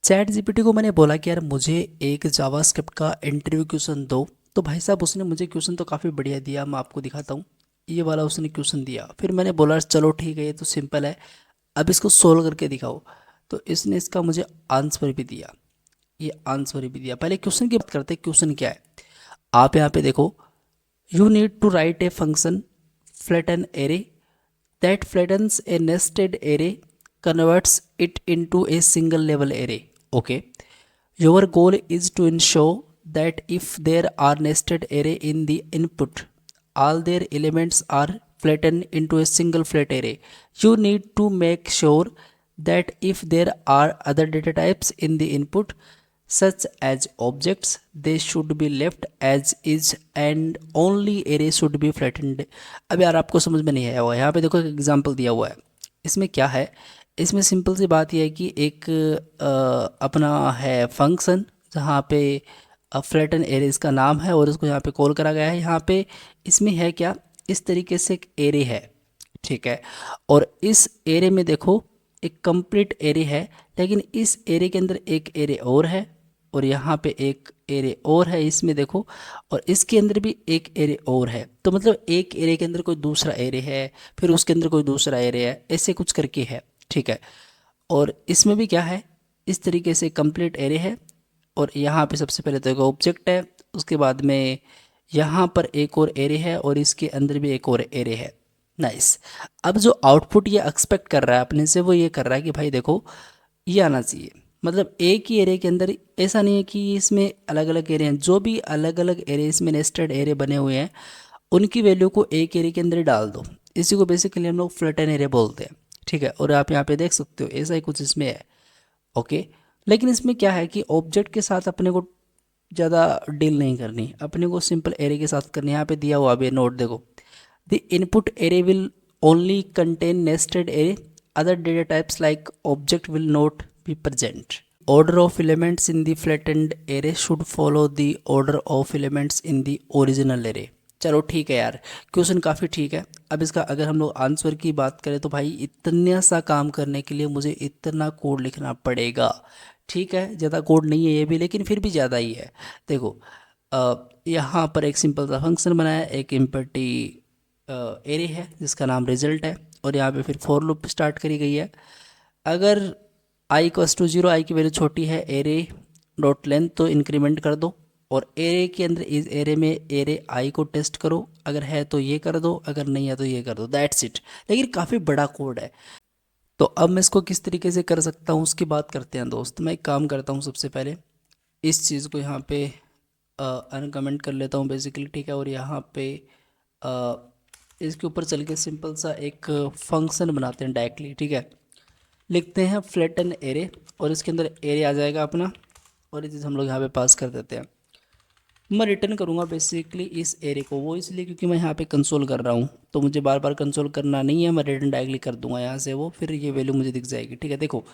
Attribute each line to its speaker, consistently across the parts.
Speaker 1: Chat GPT को मैंने बोला कि यार मुझे एक जावास्क्रिप्ट का इंटरव्यू क्वेश्चन दो। तो भाई साहब उसने मुझे क्वेश्चन तो काफ़ी बढ़िया दिया, मैं आपको दिखाता हूँ। ये वाला उसने क्वेश्चन दिया, फिर मैंने बोला चलो ठीक है ये तो सिंपल है, अब इसको सोल्व करके दिखाओ। तो इसने इसका मुझे आंसर भी दिया, ये आंसर भी दिया। पहले क्वेश्चन की बात करते हैं, क्वेश्चन क्या है। आप यहाँ पे देखो, you need to write a function flatten array that flattens a nested array, converts it into a single level array. Okay, your goal is to ensure that if there are nested array in the input, all their elements are flattened into a single flat array. You need to make sure that if there are other data types in the input, such as objects, they should be left as is and only array should be flattened. अब यार आपको समझ में नहीं आया हुआ, यहाँ पे देखो एक एग्जांपल दिया हुआ है। इसमें क्या है, इसमें सिंपल सी बात यह है कि एक अपना है फंक्शन जहाँ पे फ्लैटन एरे इसका नाम है और उसको यहाँ पे कॉल करा गया है। यहाँ पे इसमें है क्या, इस तरीके से एक एरे है, ठीक है। और इस एरे में देखो एक कंप्लीट एरे है, लेकिन इस एरे के अंदर एक एरे और है और यहाँ पे एक एरे और है इसमें देखो, और इसके अंदर भी एक एरे और है। तो मतलब एक एरे के अंदर कोई दूसरा एरे है, फिर उसके अंदर कोई दूसरा एरे है, ऐसे कुछ करके है, ठीक है। और इसमें भी क्या है, इस तरीके से कंप्लीट एरे है और यहाँ पे सबसे पहले तो एक ऑब्जेक्ट है, उसके बाद में यहाँ पर एक और एरे है और इसके अंदर भी एक और एरे है। नाइस। अब जो आउटपुट ये एक्सपेक्ट कर रहा है अपने से, वो ये कर रहा है कि भाई देखो ये आना चाहिए। मतलब एक ही एरे के अंदर, ऐसा नहीं है कि इसमें अलग अलग एरे हैं, जो भी अलग अलग एरे इसमें नेस्टेड एरे बने हुए हैं उनकी वैल्यू को एक एरे के अंदर ही डाल दो। इसी को बेसिकली हम लोग फ्लैटन एरे बोलते हैं, ठीक है। और आप यहाँ पे देख सकते हो ऐसा ही कुछ इसमें है, ओके। लेकिन इसमें क्या है कि ऑब्जेक्ट के साथ अपने को ज़्यादा डील नहीं करनी, अपने को सिंपल एरे के साथ करनी। यहाँ पे दिया हुआ अभी नोट देखो, the input array will only contain nested array, other data types like object will not be present. Order of elements in the flattened array should follow the order of elements in the original array। चलो ठीक है यार, question काफ़ी ठीक है। अब इसका अगर हम लोग आंसर की बात करें तो भाई इतना सा काम करने के लिए मुझे इतना कोड लिखना पड़ेगा, ठीक है। ज़्यादा कोड नहीं है ये भी, लेकिन फिर भी ज़्यादा ही है। देखो यहाँ पर एक सिंपल सा फंक्शन बनाया, एक इम्पर्टी एरे है जिसका नाम रिजल्ट है, और यहाँ पे फिर फॉर लूप स्टार्ट करी गई है। अगर आई इक्वस टू जीरो, आई की वैल्यू छोटी है, एरे डॉट लेंथ तो इंक्रीमेंट कर दो, और एरे के अंदर इस एरे में एरे आई को टेस्ट करो, अगर है तो ये कर दो, अगर नहीं है तो ये कर दो, दैट्स इट। लेकिन काफ़ी बड़ा कोड है। तो अब मैं इसको किस तरीके से कर सकता हूँ उसकी बात करते हैं दोस्त। मैं एक काम करता हूँ, सबसे पहले इस चीज़ को यहाँ पे अनकमेंट कर लेता हूँ बेसिकली, ठीक है। और यहाँ पे अ, इसके ऊपर चल के सिंपल सा एक फंक्शन बनाते हैं डायरेक्टली, ठीक है। लिखते हैं फ्लैटन एरे, और इसके अंदर एरे आ जाएगा अपना, और ये चीज़ हम लोग यहाँ पे पास कर देते हैं। मैं रिटर्न करूँगा बेसिकली इस एरे को, वो इसलिए क्योंकि मैं यहाँ पे कंसोल कर रहा हूँ, तो मुझे बार बार कंसोल करना नहीं है। मैं रिटर्न डायरेक्टली कर दूंगा यहाँ से, वो फिर ये वैल्यू मुझे दिख जाएगी, ठीक है। देखो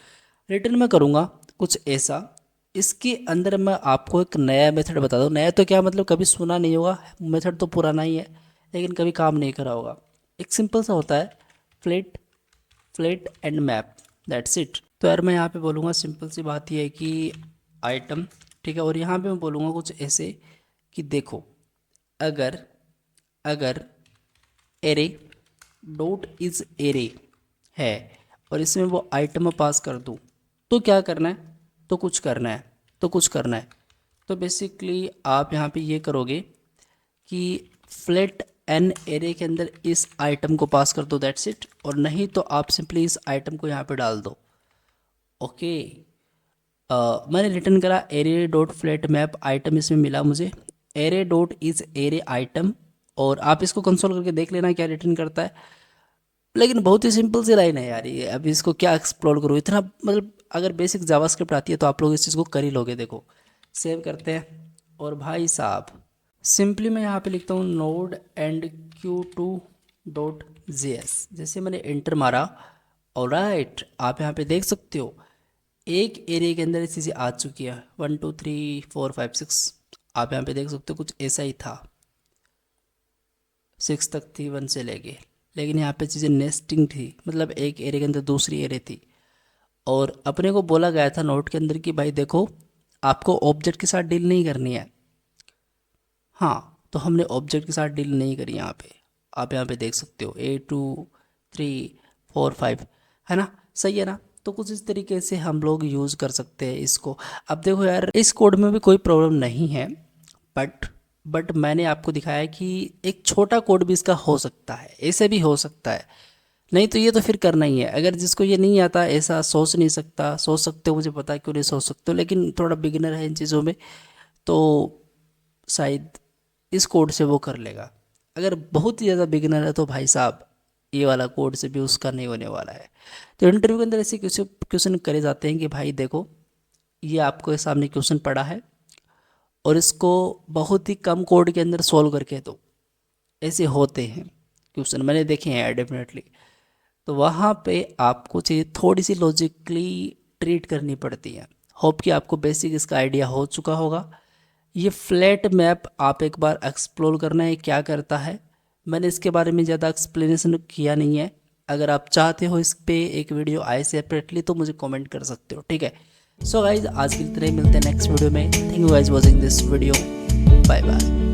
Speaker 1: रिटर्न मैं करूँगा कुछ ऐसा, इसके अंदर मैं आपको एक नया मेथड बता दूँ। नया तो क्या मतलब, कभी सुना नहीं होगा, मेथड तो पुराना ही है लेकिन कभी काम नहीं करा होगा। एक सिंपल सा होता है, flat flat and map, that's it. तो यार मैं यहाँ पे बोलूँगा सिंपल सी बात ये है कि आइटम, ठीक है। और यहाँ पे मैं बोलूँगा कुछ ऐसे कि देखो, अगर अगर एरे डॉट इज एरे है और इसमें वो आइटम पास कर दूँ, तो क्या करना है, तो कुछ करना है, तो कुछ करना है। तो बेसिकली आप यहाँ पे ये करोगे कि फ्लेट एन एरे के अंदर इस आइटम को पास कर दो, दैट्स इट। और नहीं तो आप सिंपली इस आइटम को यहाँ पे डाल दो, ओके। मैंने रिटर्न करा array dot flat map item, इसमें मिला मुझे array dot is array item. और आप इसको कंसोल करके देख लेना क्या रिटर्न करता है। लेकिन बहुत ही सिंपल सी लाइन है यार ये, अब इसको क्या एक्सप्लोर करूँ इतना, मतलब अगर बेसिक जावास्क्रिप्ट आती है तो आप लोग इस चीज़ को कर ही लोगे। देखो सेव करते हैं, और भाई साहब सिंपली मैं यहाँ पे लिखता हूँ node and Q to dot J S. जैसे मैंने एंटर मारा, ऑलराइट आप यहाँ पे देख सकते हो एक एरिया के अंदर ये चीज़ें आ चुकी है, 1 2 3 4 5 6। आप यहाँ पे देख सकते हो कुछ ऐसा ही था, 6 तक थी 1 से लेके। लेकिन यहाँ पे चीज़ें नेस्टिंग थी, मतलब एक एरिया के अंदर दूसरी एरिया थी। और अपने को बोला गया था नोट के अंदर कि भाई देखो आपको ऑब्जेक्ट के साथ डील नहीं करनी है। हाँ, तो हमने ऑब्जेक्ट के साथ डील नहीं करी यहाँ पे। आप यहाँ पे देख सकते हो 8 2 3 4 5, है ना, सही है ना। तो कुछ इस तरीके से हम लोग यूज़ कर सकते हैं इसको। अब देखो यार, इस कोड में भी कोई प्रॉब्लम नहीं है, बट मैंने आपको दिखाया कि एक छोटा कोड भी इसका हो सकता है, ऐसे भी हो सकता है। नहीं तो ये तो फिर करना ही है। अगर जिसको ये नहीं आता ऐसा सोच नहीं सकता, सोच सकते हो, मुझे पता है क्यों नहीं सोच सकते हो, लेकिन थोड़ा बिगिनर है इन चीज़ों में, तो शायद इस कोड से वो कर लेगा। अगर बहुत ही ज़्यादा बिगिनर है तो भाई साहब ये वाला कोड से भी उसका नहीं होने वाला है। तो इंटरव्यू के अंदर ऐसे क्वेश्चन करे जाते हैं कि भाई देखो ये आपको सामने क्वेश्चन पड़ा है और इसको बहुत ही कम कोड के अंदर सॉल्व करके दो। ऐसे होते हैं क्वेश्चन, मैंने देखे हैं डेफिनेटली। तो वहाँ पे आपको चीज़ थोड़ी सी लॉजिकली ट्रीट करनी पड़ती है। होप कि आपको बेसिक इसका आइडिया हो चुका होगा। ये फ्लैट मैप आप एक बार एक्सप्लोर करना है क्या करता है। मैंने इसके बारे में ज़्यादा एक्सप्लेनेशन किया नहीं है। अगर आप चाहते हो इस पे एक वीडियो आए सेपरेटली तो मुझे कमेंट कर सकते हो, ठीक है। सो गाइज आज की तरह ही मिलते हैं नेक्स्ट वीडियो में। Thank you guys watching this video. Bye bye.